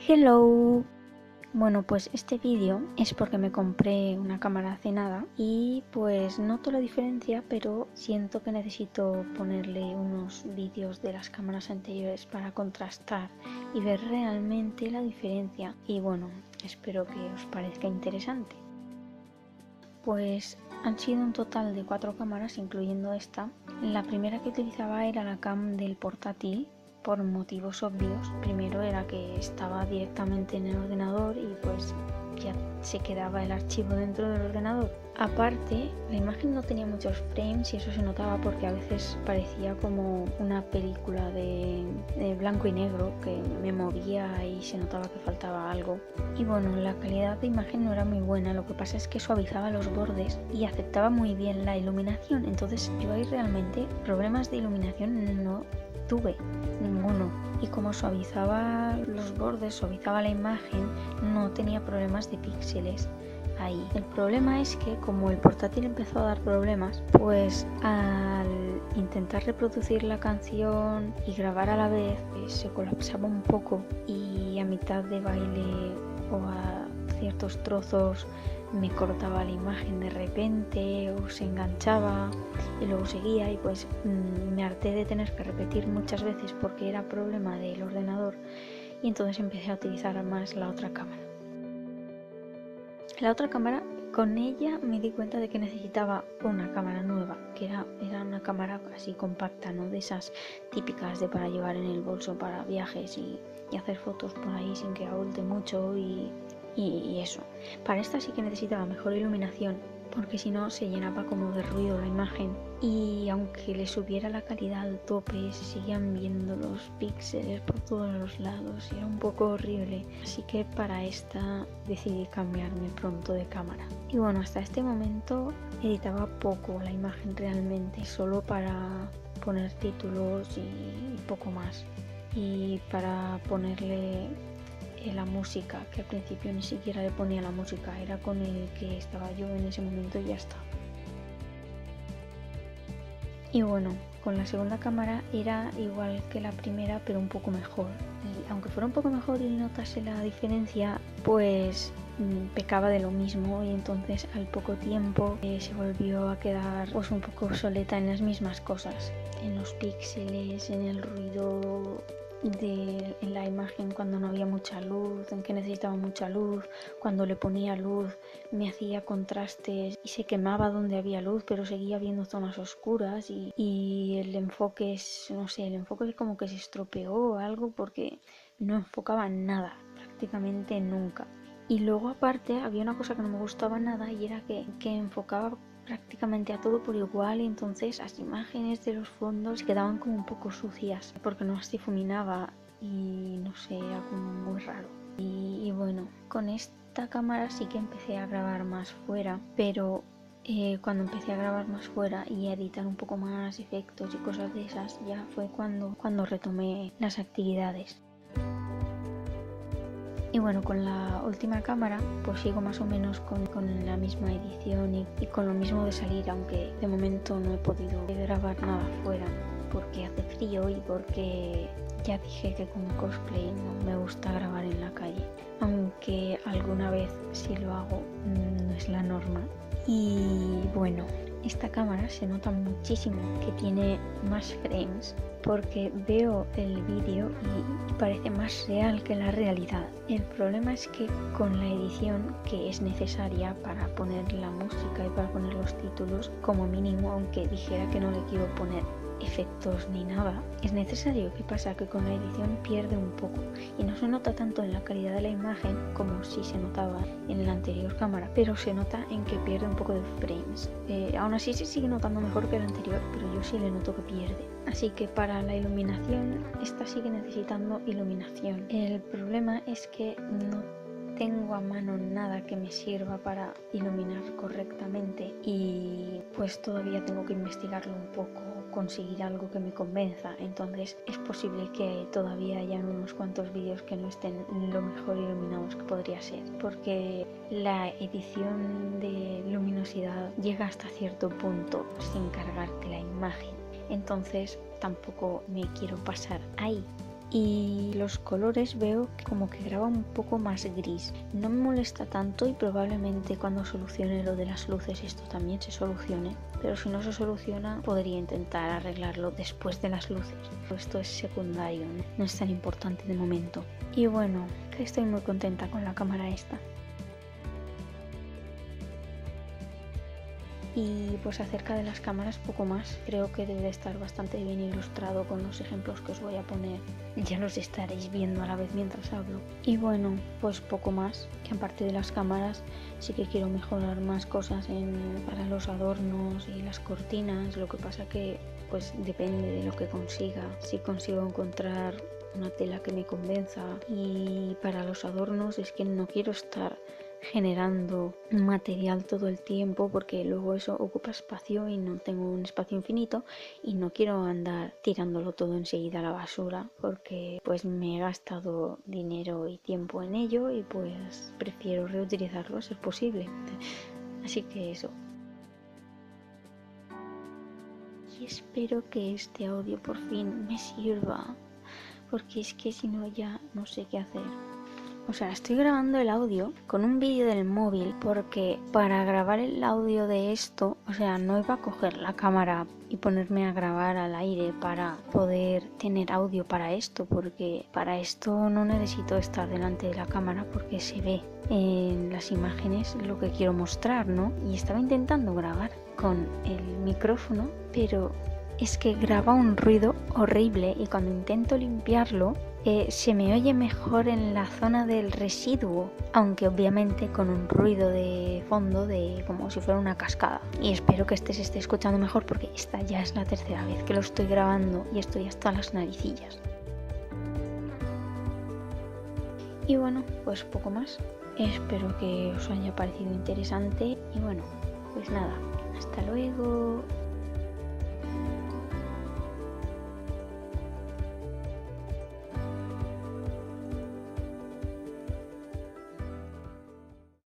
Hello. Bueno, pues este vídeo es porque me compré una cámara hace nada y pues noto la diferencia, pero siento que necesito ponerle unos vídeos de las cámaras anteriores para contrastar y ver realmente la diferencia. Y bueno, espero que os parezca interesante. Pues han sido un total de 4 cámaras, incluyendo esta. La primera que utilizaba era la cam del portátil, por motivos obvios. Primero era que estaba directamente en el ordenador y pues ya se quedaba el archivo dentro del ordenador. Aparte, la imagen no tenía muchos frames y eso se notaba porque a veces parecía como una película de blanco y negro, que me movía y se notaba que faltaba algo. Y bueno, la calidad de imagen no era muy buena, lo que pasa es que suavizaba los bordes y aceptaba muy bien la iluminación. Entonces yo ahí realmente problemas de iluminación no tuve ninguno, y como suavizaba los bordes, suavizaba la imagen, no tenía problemas de píxeles ahí. El problema es que como el portátil empezó a dar problemas, pues al intentar reproducir la canción y grabar a la vez, se colapsaba un poco y a mitad de baile o a ciertos trozos me cortaba la imagen de repente o se enganchaba y luego seguía, y pues me harté de tener que repetir muchas veces porque era problema del ordenador, y entonces empecé a utilizar más la otra cámara. La otra cámara, con ella me di cuenta de que necesitaba una cámara nueva, que era una cámara así compacta, no de esas típicas de para llevar en el bolso para viajes y hacer fotos por ahí sin que abulte mucho y eso. Para esta sí que necesitaba mejor iluminación, porque si no se llenaba como de ruido la imagen, y aunque le subiera la calidad al tope se seguían viendo los píxeles por todos los lados y era un poco horrible. Así que para esta decidí cambiarme pronto de cámara. Y bueno, hasta este momento editaba poco la imagen realmente, solo para poner títulos y poco más, y para ponerle la música, que al principio ni siquiera le ponía la música, era con el que estaba yo en ese momento y ya está. Y bueno, con la segunda cámara era igual que la primera, pero un poco mejor. Y aunque fuera un poco mejor y notase la diferencia, pues pecaba de lo mismo, y entonces al poco tiempo se volvió a quedar pues un poco obsoleta en las mismas cosas, en los píxeles, en el ruido en la imagen cuando no había mucha luz, en que necesitaba mucha luz. Cuando le ponía luz me hacía contrastes y se quemaba donde había luz, pero seguía viendo zonas oscuras, y el enfoque no sé, el enfoque como que se estropeó o algo, porque no enfocaba nada, prácticamente nunca. Y luego aparte había una cosa que no me gustaba nada, y era que enfocaba prácticamente a todo por igual, y entonces las imágenes de los fondos quedaban como un poco sucias porque no las difuminaba y no sé, era como muy raro. Y bueno, con esta cámara sí que empecé a grabar más fuera, pero cuando empecé a grabar más fuera y a editar un poco más efectos y cosas de esas, ya fue cuando retomé las actividades. Y bueno, con la última cámara pues sigo más o menos con la misma edición y con lo mismo de salir, aunque de momento no he podido grabar nada fuera porque hace frío y porque ya dije que con cosplay no me gusta grabar en la calle, aunque alguna vez sí lo hago, no es la norma. Y bueno, esta cámara se nota muchísimo que tiene más frames, porque veo el vídeo y parece más real que la realidad. El problema es que con la edición que es necesaria para poner la música y para poner los títulos, como mínimo, aunque dijera que no le quiero poner efectos ni nada, es necesario. ¿Qué pasa? Que con la edición pierde un poco y no se nota tanto en la calidad de la imagen como si se notaba en la anterior cámara, pero se nota en que pierde un poco de frames. Aún así se sigue notando mejor que la anterior, pero yo sí le noto que pierde. Así que para la iluminación, esta sigue necesitando iluminación. El problema es que no tengo a mano nada que me sirva para iluminar correctamente, y pues todavía tengo que investigarlo un poco, conseguir algo que me convenza. Entonces es posible que todavía hayan unos cuantos vídeos que no estén lo mejor iluminados que podría ser, porque la edición de luminosidad llega hasta cierto punto sin cargarte la imagen, entonces tampoco me quiero pasar ahí. y los colores veo como que graba un poco más gris. No me molesta tanto y probablemente cuando solucione lo de las luces esto también se solucione, pero si no se soluciona podría intentar arreglarlo después de las luces. Esto es secundario, no es tan importante de momento. Y bueno, que estoy muy contenta con la cámara esta. Y pues acerca de las cámaras poco más, creo que debe de estar bastante bien ilustrado con los ejemplos que os voy a poner, ya los estaréis viendo a la vez mientras hablo. Y bueno, pues poco más, que aparte de las cámaras sí que quiero mejorar más cosas para los adornos y las cortinas, lo que pasa que pues depende de lo que consiga, si consigo encontrar una tela que me convenza. Y para los adornos es que no quiero estar generando material todo el tiempo porque luego eso ocupa espacio y no tengo un espacio infinito y no quiero andar tirándolo todo enseguida a la basura porque pues me he gastado dinero y tiempo en ello y pues prefiero reutilizarlo a ser posible. Así que eso. Y espero que este audio por fin me sirva porque es que si no ya no sé qué hacer. O sea, estoy grabando el audio con un vídeo del móvil porque para grabar el audio de esto, o sea, no iba a coger la cámara y ponerme a grabar al aire para poder tener audio para esto, porque para esto no necesito estar delante de la cámara porque se ve en las imágenes lo que quiero mostrar, ¿no? Y estaba intentando grabar con el micrófono, pero es que graba un ruido horrible y cuando intento limpiarlo se me oye mejor en la zona del residuo, aunque obviamente con un ruido de fondo de como si fuera una cascada. Y espero que se esté escuchando mejor porque esta ya es la tercera vez que lo estoy grabando y estoy hasta las naricillas. Y bueno, pues poco más. Espero que os haya parecido interesante y bueno, pues nada, hasta luego.